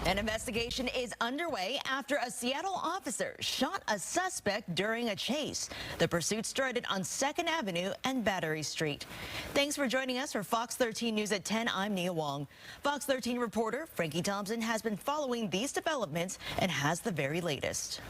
An investigation is underway after a Seattle officer shot a suspect during a chase. The pursuit started on 2nd Avenue and Battery Street. Thanks for joining us for Fox 13 News at 10. I'm Nia Wong. Fox 13 reporter Frankie Thompson has been following these developments and has the very latest.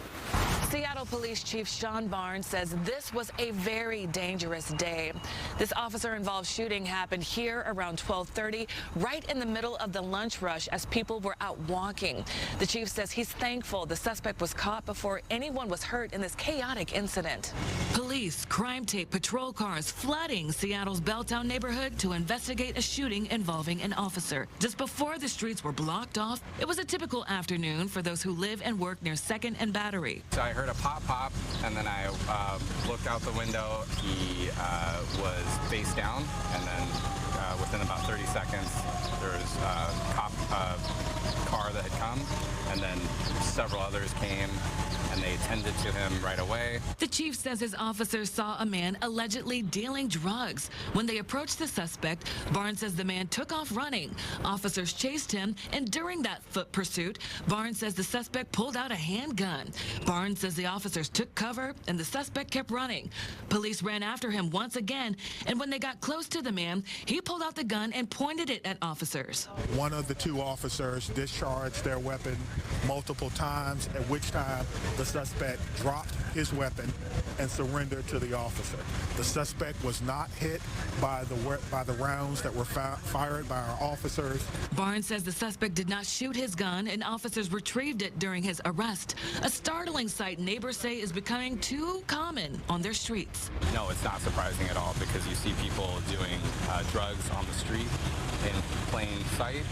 Seattle Police Chief Sean Barnes says this was a very dangerous day. This officer-involved shooting happened here around 12:30, right in the middle of the lunch rush as people were out walking. The chief says he's thankful the suspect was caught before anyone was hurt in this chaotic incident. Police, crime tape, patrol cars flooding Seattle's Belltown neighborhood to investigate a shooting involving an officer. Just before the streets were blocked off, it was a typical afternoon for those who live and work near 2nd and Battery. So I heard a pop, and then I looked out the window. He was face down, and then within about 30 seconds, there was a cop car that had come, and then several others came, and they tended to him right away. The chief says his officers saw a man allegedly dealing drugs. When they approached the suspect, Barnes says the man took off running. Officers chased him, and during that foot pursuit, Barnes says the suspect pulled out a handgun. Barnes says the officers took cover, and the suspect kept running. Police ran after him once again, and when they got close to the man, he pulled out the gun and pointed it at officers. One of the two officers discharged their weapon multiple times, at which time the suspect dropped his weapon and surrendered to the officer. The suspect was not hit by the rounds that were fired by our officers. Barnes says the suspect did not shoot his gun, and officers retrieved it during his arrest. A startling sight neighbors say is becoming too common on their streets. No, it's not surprising at all, because you see people doing drugs on the street in plain sight.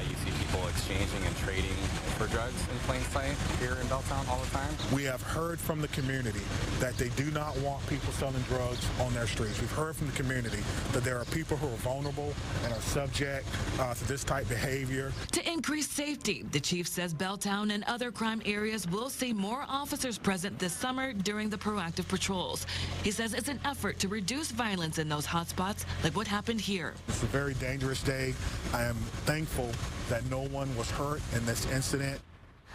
You see people exchanging and trading for drugs in plain sight here in Belltown all the time. We have heard from the community that they do not want people selling drugs on their streets. We've heard from the community that there are people who are vulnerable and are subject to this type of behavior. To increase safety, the chief says Belltown and other crime areas will see more officers present this summer during the proactive patrols. He says it's an effort to reduce violence in those hotspots like what happened here. It's a very dangerous day. I am thankful that no one was hurt in this incident.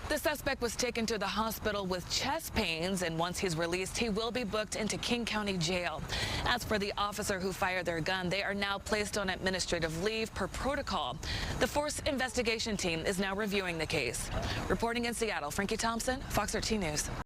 The suspect was taken to the hospital with chest pains, and once he's released, he will be booked into King County Jail. As for the officer who fired their gun, they are now placed on administrative leave per protocol. The Force Investigation Team is now reviewing the case. Reporting in Seattle, Frankie Thompson, Fox 13 News.